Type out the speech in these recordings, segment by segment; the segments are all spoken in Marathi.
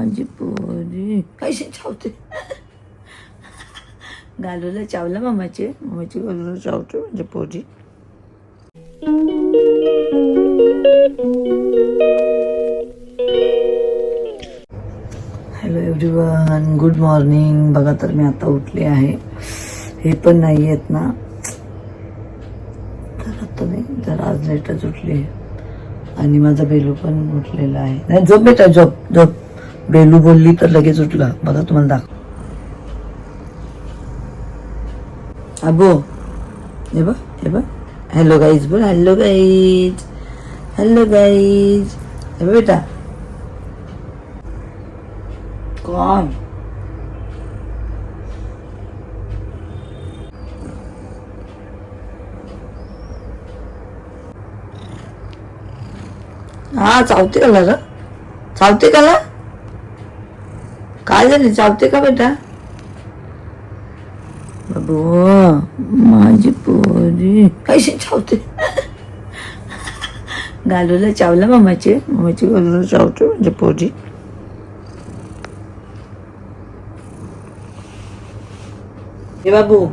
माझी पोरी कशी चावते गालूला चावला मामाची गालूला चावते म्हणजे पोरी. Hello everyone, good morning. बघा तर मी आता उठले आहे. हे पण नाही येत ना, तर आता मी जरा आज लेटच उठले आणि माझा बेलू पण उठलेला आहे. नाही झोप बेटा, झोप झोप. बेलू बोलली तर लगेच उठला. बघा तुम्हाला दाखव. अबो हे बघ हे बघ. हॅलो गाईज बोल. Hello guys, hello guys. हे बघ बेटा. काय हा चावते का ग? चावते का? काय झाले? चावते का बेटा? बाबू माझी पोरी कशी चावते गालूला चावला मामाची गालूला चावते म्हणजे पोरी. हे बाबू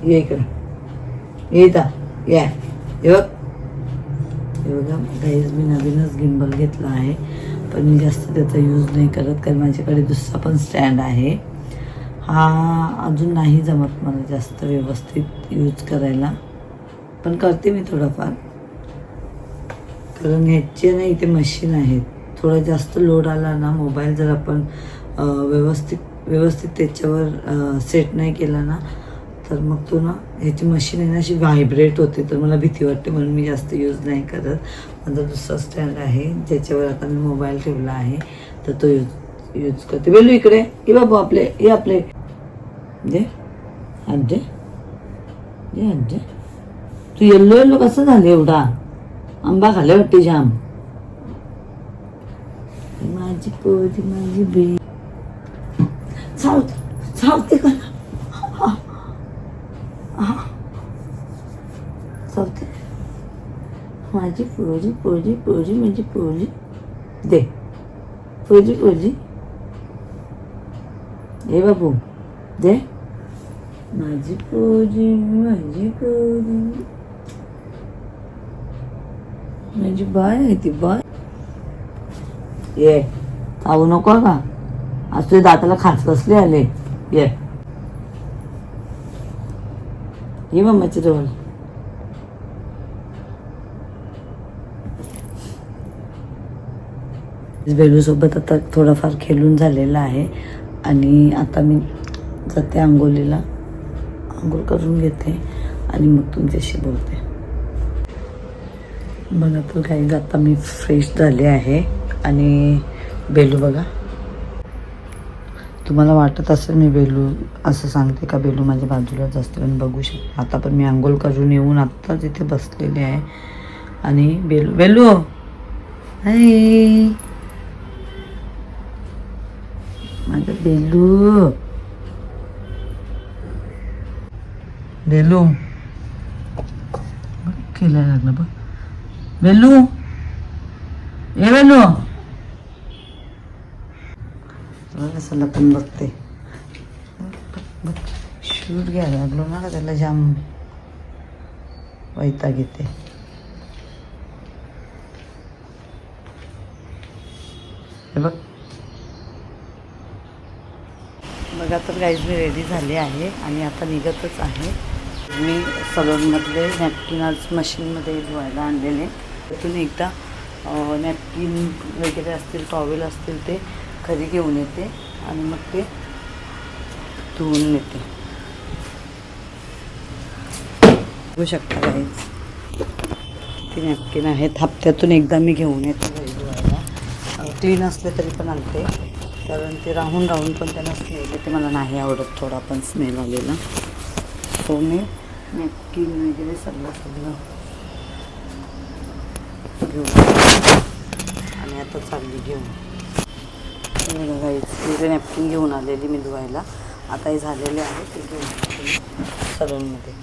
ये इकडे, ये इथं या. हे बघ हे बघा गाईज, मी नवीनच गिम्बल घेतला आहे, पण मी जास्त त्याचा यूज नाही करत कारण माझ्याकडे दुसरा पण स्टँड आहे. हा अजून नाही जमत मला जास्त व्यवस्थित यूज करायला, पण करते मी थोडंफार. कारण ह्याचे ना इथे मशीन आहेत. थोडा जास्त लोड आला ना मोबाईल, जर आपण व्यवस्थित त्याच्यावर सेट नाही केला ना, तर मग तो ना ह्याची मशीन आहे ना अशी व्हायब्रेट होते, तर मला भीती वाटते, म्हणून मी जास्त यूज नाही करत. माझा दुसरा स्टँड आहे ज्याच्यावर आता मी मोबाईल ठेवला आहे, तर तो यूज करते. बेलू इकडे ये बाबू, आपले ये, आपले दे हात दे, दे हात दे. तू येल्लो कसं झालं? एवढा आंबा खाल्ला वाटते जाम. माझी पोरी माझी बे चावते का? चावते माझी पोरी पोरी पोरी माझी पोरी. दे पोरी पोरी. ए बाबू दे माझी पोरी माझी पोरी. माझी बाय आहे ती बाय. ये चावू नको का? आज तुझ्या दाताला खाच कसले आले. ये मम्माच्या जवळ. बेलू सोबत आता थोडाफार खेळून झालेला आहे आणि आता मी जाते आंघोळीला. आंघोळ करून घेते आणि मग तुमच्याशी बोलते. बघा तर काही आता मी फ्रेश झाले आहे आणि बेलू बघा. तुम्हाला वाटत असेल मी बेलू असं सांगते का बेलू माझ्या बाजूलाच असते, पण बघू शकते. आता पण मी आंघोळ करून येऊन आत्ताच इथे बसलेले आहे आणि बेलू बेलू हाय माझं बेलू. बेलू खेळायला लागलं बघ. बेलू ए बेलू. कसं लपून बघते. शूट घ्यायला लागलो ना, त्याला जाम वैताग येते. हे बघ. बघा तर गाईज, मी रेडी झाले आहे आणि आता निघतच आहे. मी सलूनमधले नॅपकिन आज मशीनमध्ये धुवायला आणलेले. त्यातून एकदा नॅपकिन वगैरे असतील, टॉवेल असतील ते घरी घेऊन येते आणि मग ते धुवून येते. बघू शकता गाईज, ते नॅपकिन आहेत. हप्त्यातून एकदा मी घेऊन येते घरी धुवायला. क्लीन असले तरी पण आणते, कारण ते राहून पण त्यांना स्मेल येते. मला नाही आवडत थोडा पण स्मेल आलेला. सो मी नॅपकिन वगैरे सगळं घेऊन आणि आता चालली घेऊन. गाईज नॅपकिन घेऊन आलेली मी धुवायला. आता हे झालेले आहे ते घेऊन सलूनमध्ये.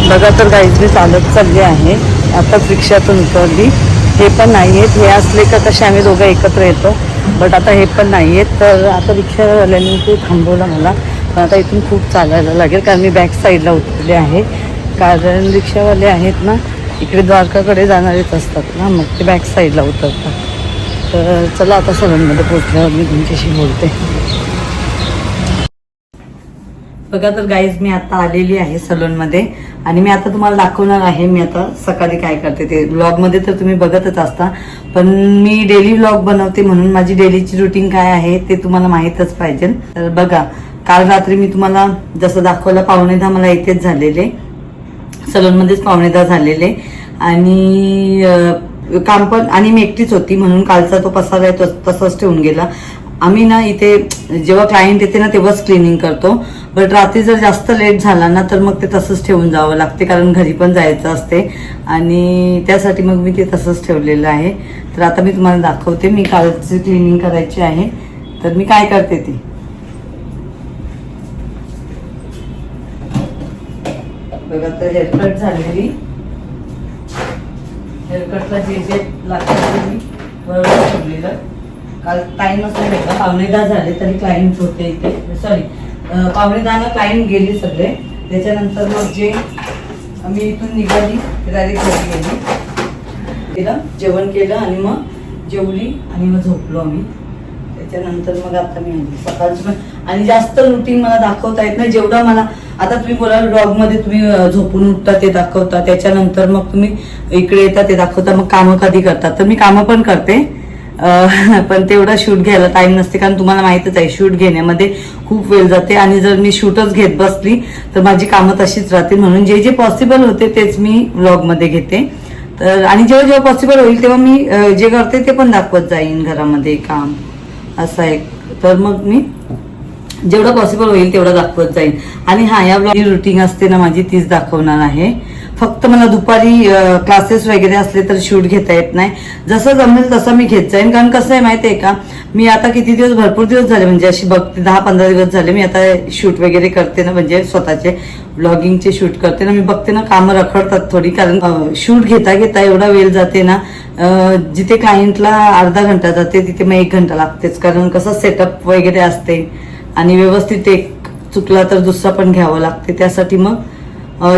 बघा तर गाईज, मी चालत चालली आहे. आताच रिक्षातून उतरली. हे पण नाही आहेत. हे असले का कसे आम्ही दोघं एकत्र येतो. बट आता हे पण नाही आहेत. तर आता रिक्षावाल्याने ते थांबवलं मला, पण आता इथून खूप चालायला लागेल कारण मी बॅक साईडला उतरले आहे. कारण रिक्षावाले आहेत ना इकडे द्वारकाकडे जाणारेच असतात ना, मग ते बॅक साईडला उतरतात. तर चला आता सलूनमध्ये पोहोचल्यावर मी तुमच्याशी बोलते. बघा तर गाईज मी आता आलेली आहे सलूनमध्ये आणि मी आता तुम्हाला दाखवणार आहे मी आता सकाळी काय करते ते. व्लॉगमध्ये तर तुम्ही बघतच असता, पण मी डेली व्लॉग बनवते म्हणून माझी डेलीची रुटीन काय आहे ते तुम्हाला माहीतच पाहिजे. तर बघा, काल रात्री मी तुम्हाला जसं दाखवलं 9:45 मला इथेच झालेले, सलूनमध्येच 9:45 झालेले आणि काम पण, आणि मी एकटीच होती म्हणून कालचा तो पसारा आहे तसाच ठेवून गेला. आम्ही ना इथे जेव्हा क्लायंट येते ना तेव्हाच क्लिनिंग करतो, बट रात्री जर जास्त लेट झाला ना तर मग ते तसंच ठेवून जावं लागते कारण घरी पण जायचं असते आणि त्यासाठी मग मी ते तसंच ठेवलेलं आहे. तर आता मी तुम्हाला दाखवते मी कालची क्लिनिंग करायची आहे तर मी काय करते ती. बघा तर हेअरकट झालेली, हेअरकटला जे जे लागतं ते मी बरोबर ठेवलेलं. काल टाईमच नाही भेटला, 9:45 झाले तरी क्लायंट होते इथे, सॉरी 9:45 क्लायंट गेली सगळे. त्याच्यानंतर मग जे आम्ही इथून निघाली डायरेक्ट घरी गेली, जेवण केलं आणि मग जेवली आणि मग झोपलो आम्ही. त्याच्यानंतर मग आता मी आली सकाळची पण, आणि जास्त रुटीन मला दाखवता येत नाही. जेवढं मला आता तुम्ही बोलाल ब्लॉगमध्ये तुम्ही झोपून उठता ते दाखवता, त्याच्यानंतर मग तुम्ही इकडे येता ते दाखवता, मग कामं कधी करतात. तर मी कामं पण करते पण तेवढा शूट घ्यायला टाइम नसते कारण तुम्हाला माहितच आहे शूट घेण्यामध्ये खूप वेळ जाते आणि जर मी शूटच घेत बसली तर माझी कामं तशीच राहते. म्हणून जे जे पॉसिबल होते तेच मी व्लॉगमध्ये घेते. तर आणि जेव्हा जेव्हा पॉसिबल होईल तेव्हा मी जे करते ते पण दाखवत जाईन घरामध्ये काम, असं आहे. तर मग मी जेवढं पॉसिबल होईल तेवढं दाखवत जाईल. आणि हा, या ब्लॉग रुटीन असते ना माझी तीच दाखवणार आहे. फक्त मला दुपारी क्लासेस वगैरे असले तर शूट घेता येत नाही, जसं जमेल तसं मी घेत जाईन. कारण कसं आहे माहिती आहे का, मी आता किती दिवस, भरपूर दिवस झाले म्हणजे अशी बघते 10-15 दिवस झाले मी आता शूट वगैरे करते ना, म्हणजे स्वतःचे ब्लॉगिंगचे शूट करते ना. मी बघते ना कामं रखडतात थोडी, कारण शूट घेता घेता एवढा वेळ जाते ना, जिथे क्लायंटला अर्धा घंटा जाते तिथे मग 1 घंटा लागतेच. कारण कसं सेटअप वगैरे असते आणि व्यवस्थित एक चुकला तर दुसरा पण घ्यावं लागते. त्यासाठी मग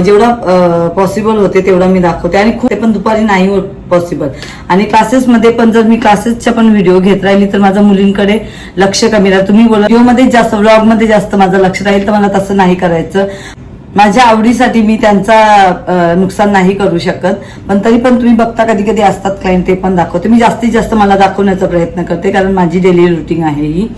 जेवढा पॉसिबल होते तेवढा मी दाखवते आणि खूप पण दुपारी नाही होत पॉसिबल. आणि क्लासेसमध्ये पण जर मी क्लासेसच्या पण व्हिडिओ घेत राहिली तर माझं मुलींकडे लक्ष कमी राहील. तुम्ही बोला व्हिडिओमध्ये जास्त, व्लॉगमध्ये जास्त माझं लक्ष राहील, तर मला तसं नाही करायचं. माझ्या आवडीसाठी मी त्यांचा नुकसान नाही करू शकत, पण तरी पण तुम्ही बघता कधी कधी असतात क्लायंट, ते पण दाखवते मी. जास्तीत जास्त मला दाखवण्याचा प्रयत्न करते कारण माझी डेली रुटीन आहे ही,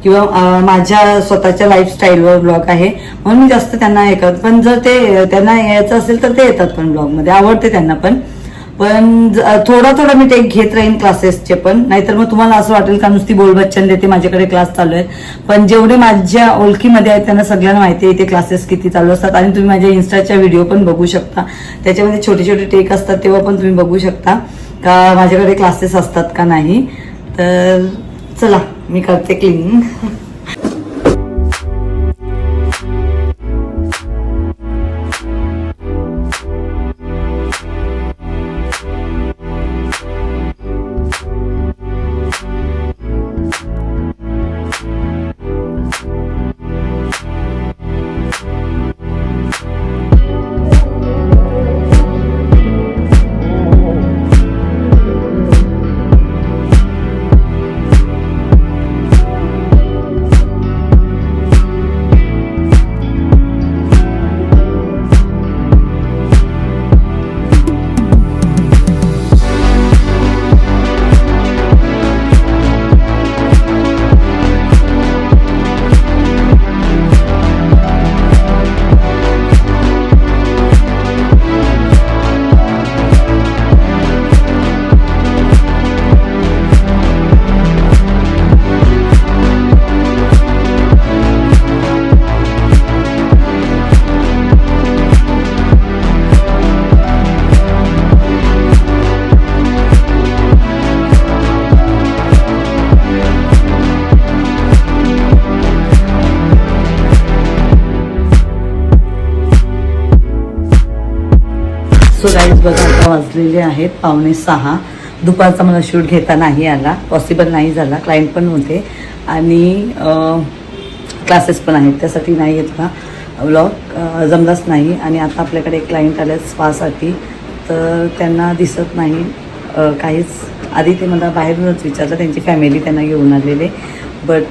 किंवा माझ्या स्वतःच्या लाईफस्टाईलवर ब्लॉग आहे म्हणून मी जास्त त्यांना हे करत. पण जर ते त्यांना यायचं असेल तर ते येतात पण ब्लॉगमध्ये, आवडते त्यांना पण थोडा थोडा मी टेक घेत राहीन क्लासेसचे पण. नाहीतर मग तुम्हाला असं वाटेल का नुसती बोलबच्चन देते, माझ्याकडे क्लास चालू आहेत. पण जेवढे माझ्या ओळखीमध्ये आहेत त्यांना सगळ्यांना माहिती आहे इथे क्लासेस किती चालू असतात. आणि तुम्ही माझ्या इन्स्टाच्या व्हिडिओ पण बघू शकता, त्याच्यामध्ये छोटे छोटे टेक असतात तेव्हा पण तुम्ही बघू शकता का माझ्याकडे क्लासेस असतात का नाही. तर चला मी करते क्लिनिंग. सो गाईज बघा आता वाजलेले आहेत 5:45. दुपारचा मला शूट घेता नाही आला, पॉसिबल नाही झाला, क्लायंट पण होते आणि क्लासेस पण आहेत, त्यासाठी नाही घेतला व्लॉग, जमलाच नाही. आणि आता आपल्याकडे एक क्लायंट आले स्पासाठी, तर त्यांना दिसत नाही काहीच. आधी ते मला बाहेरूनच विचारलं, त्यांची फॅमिली त्यांना घेऊन आलेले, बट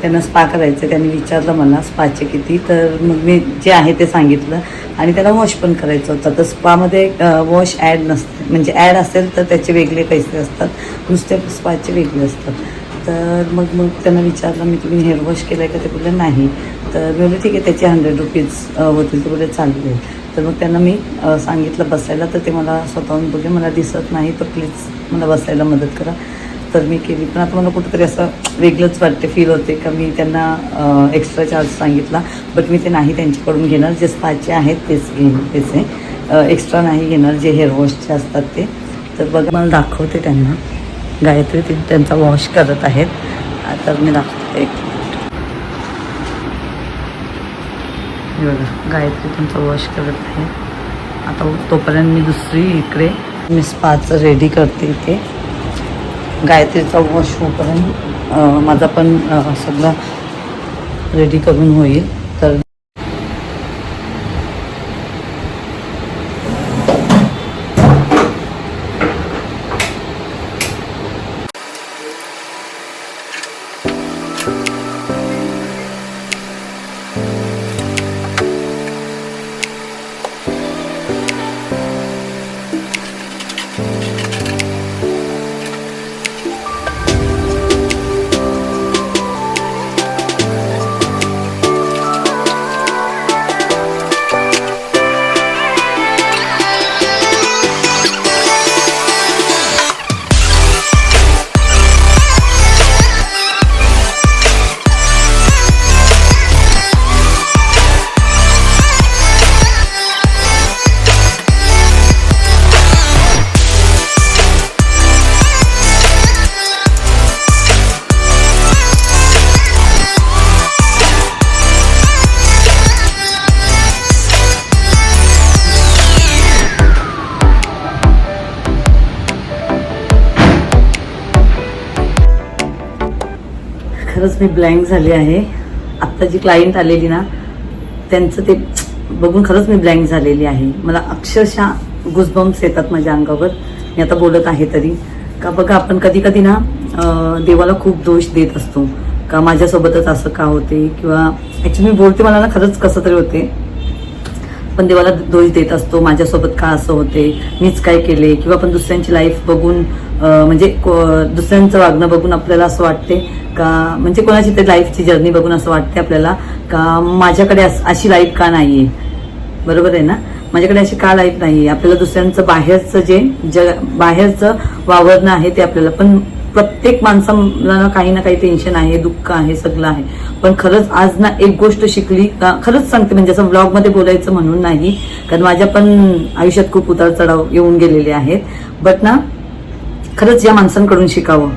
त्यांना स्पा करायचं. त्यांनी विचारलं मला स्पाचे किती, तर मग मी जे आहे ते सांगितलं आणि त्याला वॉश पण करायचं होतं. तर स्पामध्ये वॉश ॲड नसते, म्हणजे ॲड असेल तर त्याचे वेगळे पैसे असतात, नुसते स्पाचे वेगळे असतात. तर मग त्यांना विचारलं मी, तुम्ही हेअर वॉश केलं आहे का? ते बोलले नाही. तर मी बोलले ठीक आहे, त्याचे 100 रुपीज होतील. ते बोलले चालले. तर मग त्यांना मी सांगितलं बसायला, तर ते मला स्वतःहून बोलले मला दिसत नाही, तर प्लीज मला बसायला मदत करा. तर मी केली. पण आता मला कुठंतरी असं वेगळंच वाटते, फील होते का मी त्यांना एक्स्ट्रा चार्ज सांगितला, बट मी ते नाही त्यांच्याकडून घेणार. जे स्पाचे आहेत तेच घेईन पैसे, एक्स्ट्रा नाही घेणार, जे हेअर वॉशचे असतात ते. तर बघा मला दाखवते त्यांना. गायत्री त्यांचा वॉश करत आहेत. तर मी दाखवते एक मिनिट. हे बघा गायत्री त्यांचा वॉश करत आहे. आता तोपर्यंत मी दुसरी इकडे मी स्पाचं रेडी करते इथे. गायत्रीचा वॉश होईपर्यंत माझा पण सगळं रेडी करून होईल. तर खरंच मी ब्लँक झाले आहे. आत्ता जी क्लायंट आलेली ना, त्यांचं ते बघून खरंच मी ब्लँक झालेली आहे. मला अक्षरशः गुजबम्स येतात माझ्या अंगावर, मी आता बोलत आहे तरी. का बघा, आपण कधी कधी ना देवाला खूप दोष देत असतो का माझ्यासोबतच असं का होते, किंवा ॲक्च्युली मी बोलते मला ना खरंच कसं तरी होते, पण देवाला दोष देत असतो माझ्यासोबत का असं होते, मीच काय केले, किंवा आपण दुसऱ्यांची लाईफ बघून म्हणजे दुसऱ्यांचं वागणं बघून आपल्याला असं वाटते का, म्हणजे कोणाची ते लाईफची जर्नी बघून असं वाटते आपल्याला का माझ्याकडे अशी लाईफ का नाही आहे. बरोबर आहे ना, माझ्याकडे अशी का लाईफ नाही आहे. आपल्याला दुसऱ्यांचं बाहेरचं जे बाहेरचं वावरणं आहे ते आपल्याला, पण प्रत्येक माणसाला काही ना काही टेन्शन आहे, दुःख आहे, सगळं आहे. पण खरंच आज ना एक गोष्ट शिकली का, खरंच सांगते, म्हणजे असं ब्लॉगमध्ये बोलायचं म्हणून नाही, कारण माझ्या पण आयुष्यात खूप उतार चढाव येऊन गेलेले आहेत. बट ना खरंच या माणसांकडून शिकावं.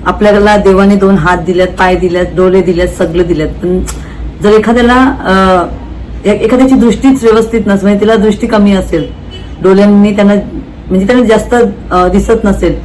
आपल्याला देवाने 2 हात दिल्यात, पाय दिल्यात, डोळे दिल्यात, सगळं दिल्यात, पण जर एखाद्याची दृष्टीच व्यवस्थित नसेल, म्हणजे तिला दृष्टी कमी असेल, डोळ्यांनी त्यांना जास्त दिसत नसेल.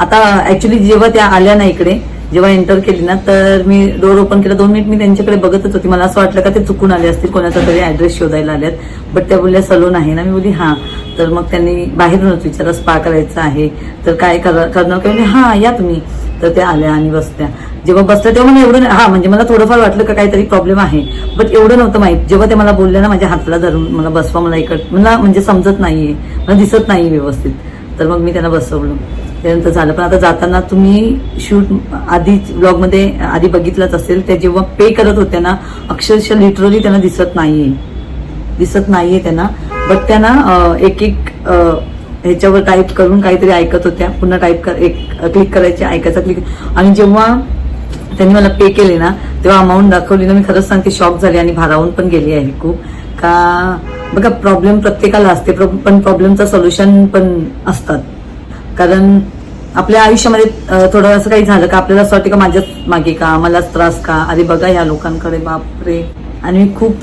आता ऍक्च्युली जेव्हा त्या आल्या ना इकडे, जेव्हा एंटर केली ना, तर मी डोर ओपन केला, 2 मिनिट मी त्यांच्याकडे बघतच होती. मला असं वाटलं का ते चुकून आले असतील, कोणाचा तरी ऍड्रेस शोधायला आल्यात. बट त्या बोलल्या सलून आहे ना. मी बोलली हां. तर मग त्यांनी बाहेरूनच विचारलं स्पा करायचं आहे तर काय करणार का, म्हणजे हां या तुम्ही. तर त्या आल्या आणि बसल्या. जेव्हा बसल्या तेव्हा मला एवढं म्हणजे मला थोडंफार वाटलं का काहीतरी प्रॉब्लेम आहे, बट एवढं नव्हतं माहीत. जेव्हा ते मला बोलल्या ना, माझ्या हातला धरून मला बसवा, मला मला म्हणजे समजत नाहीये, मला दिसत नाही व्यवस्थित, तर मग मी त्यांना बसवलं. त्यानंतर झालं. पण आता जाताना तुम्ही शूट आधी ब्लॉगमध्ये आधी बघितलंच असेल, त्या जेव्हा पे करत होत्या ना, अक्षरशः लिटरली त्यांना दिसत नाहीये त्यांना. बट त्यांना एक ह्याच्यावर टाईप करून काहीतरी ऐकत होत्या, पुन्हा क्लिक करायचे, ऐकायचा क्लिक. आणि जेव्हा त्यांनी मला पे केले ना, तेव्हा अमाऊंट दाखवली ना, मी खरंच सांगते शॉक झाले आणि भारावून पण गेली आहे खूप. का बघा, प्रॉब्लेम प्रत्येकाला असते, पण प्रॉब्लेमचं सोल्युशन पण असतात. कारण आपल्या आयुष्यामध्ये थोडं असं काही झालं का आपल्याला असं वाटतं का माझ्याच मागे का, मलाच त्रास का, अरे बघा ह्या लोकांकडे, बापरे. आणि मी खूप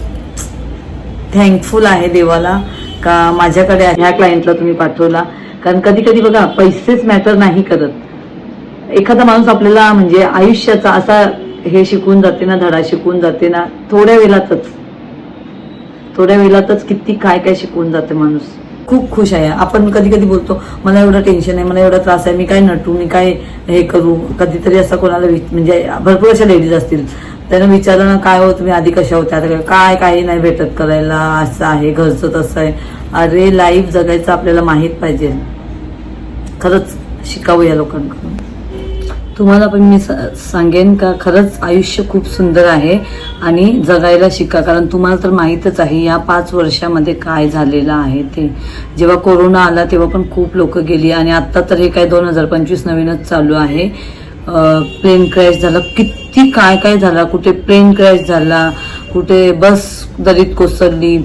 थँकफुल आहे देवाला का माझ्याकडे ह्या क्लायंटला तुम्ही पाठवला. कारण कधी कधी बघा पैसेच मॅटर नाही करत. एखादा माणूस आपल्याला म्हणजे आयुष्याचा असा हे शिकून जाते ना, धडा शिकून जाते ना, थोड्या वेळातच किती काय काय शिकून जाते माणूस. खूप खुश आहे. आपण कधी कधी बोलतो मला एवढं टेन्शन आहे, मला एवढा त्रास आहे, मी काय नटू, मी काय हे करू. कधीतरी असं कोणाला म्हणजे भरपूर अशा लेडीज असतील, त्यांना विचारलं ना काय हो तुम्ही आधी कशा होत्या, आता काय काही नाही भेटत करायला, असं आहे घरचं तसं आहे. अरे लाईफ जगायचं आपल्याला माहीत पाहिजे. खरंच शिकावं या लोकांकडून. तुम्हाला पण मी सांगेन का खरंच आयुष्य खूप सुंदर आहे आणि जगायला शिका. कारण तुम्हाला तर माहीतच आहे या 5 वर्षामध्ये काय झालेलं आहे ते. जेव्हा कोरोना आला तेव्हा पण खूप लोक गेली आणि आत्ता तर हे काय 2025 नवीनच चालू आहे. प्लेन क्रॅश झाला, किती काय काय झाला, कुठे प्लेन क्रॅश झाला, कुठे बस दरीत कोसळली.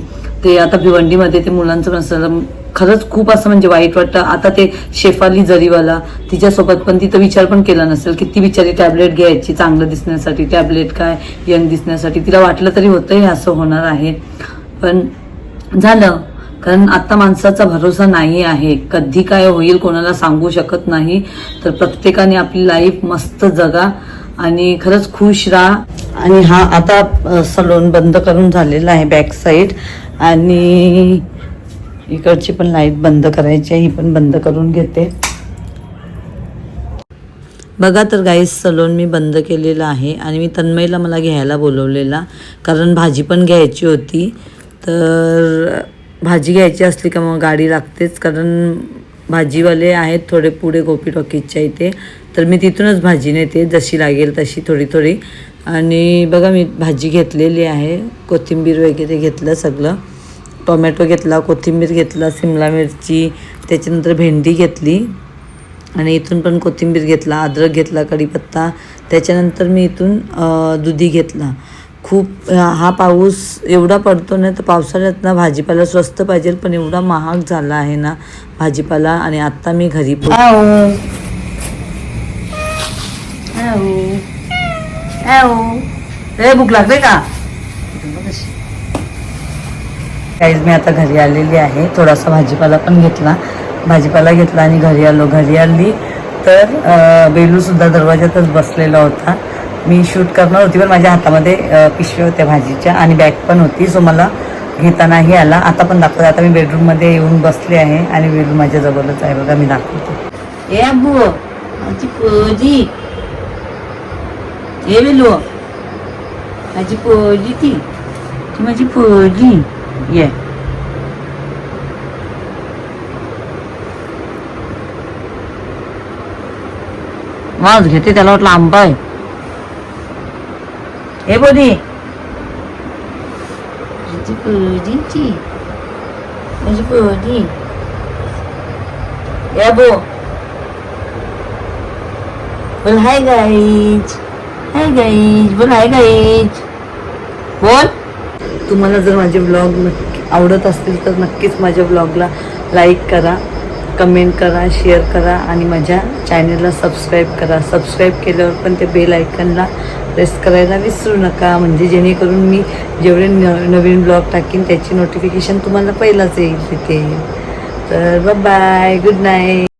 ते आता भिवंडीमध्ये ते मुलांचं पण खरंच खूप असं म्हणजे वाईट वाटतं. आता ते शेफाली जरीवाला तिच्यासोबत पण तिथं विचार पण केला नसेल, किती बिचारी टॅबलेट घ्यायची चांगलं दिसण्यासाठी, टॅबलेट काय यंग दिसण्यासाठी. तिला वाटलं तरी होतं हे असं होणार आहे, पण झालं. कारण आता माणसाचा भरोसा नाही आहे, कधी काय होईल कोणाला सांगू शकत नाही. तर प्रत्येकाने आपली लाईफ मस्त जगा आणि खरंच खुश राहा. आणि हा आता सलून बंद करून झालेला आहे बॅक साईड आणि इकडची पण लाईट बंद करायची आहे, ही पण बंद करून घेते. बघा तर गाईस सलून मी बंद केलेलं आहे आणि मी तन्मयला मला घ्यायला बोलवलेला, कारण भाजी पण घ्यायची होती. तर भाजी घ्यायची असली का मग गाडी लागतेच, कारण भाजीवाले आहेत थोडे पुढे गोपी टॉकीजच्या इथे. तर मी तिथूनच भाजी नेते जशी लागेल तशी थोडी थोडी. आणि बघा मी भाजी घेतलेली आहे, कोथिंबीर वगैरे घेतलं सगळं, टोमॅटो घेतला, कोथिंबीर घेतला, शिमला मिरची, त्याच्यानंतर भेंडी घेतली आणि इथून पण कोथिंबीर घेतला, अद्रक घेतला, कढीपत्ता. त्याच्यानंतर मी इथून दुधी घेतला. खूप हा पाऊस एवढा पडतो ना, तर पावसाळ्यात ना भाजीपाला स्वस्त पाहिजे, पण एवढा महाग झाला आहे ना भाजीपाला. आणि आत्ता मी घरी भूक लागते का काहीच. मी आता घरी आलेली आहे, थोडासा भाजीपाला पण घेतला, आणि घरी आली तर बेलूसुद्धा दरवाजातच बसलेला होता. मी शूट करणार होती पण माझ्या हातामध्ये पिशव्या होत्या भाजीच्या आणि बॅग पण होती, सो मला घेता नाही आला. आता पण दाखवते. आता मी बेडरूममध्ये येऊन बसले आहे आणि बेडरूम माझ्या जवळच आहे बघा, मी दाखवते. ए अब्बू माझी पोजी, ए बेलू माझी पोजी, ती माझी पोजी ये. वाज घेते, त्याला वाटलं आंबा आहे. हे बोधी माझी पोजी या बो बोल हाय गाईज, बोल हाय गाईज बोल. तुम्हाला जर माझे ब्लॉग आवडत असतील तर नक्कीच माझ्या ब्लॉगला लाईक करा, कमेंट करा, शेअर करा आणि माझ्या चॅनलला सबस्क्राईब करा. सबस्क्राईब केल्यावर पण ते बेल आयकनला प्रेस करायला विसरू नका, म्हणजे जेणेकरून मी जेवढे नवीन ब्लॉग टाकीन त्याची नोटिफिकेशन तुम्हाला पहिलाच येईल तिथे. तर बाय, गुड नाईट.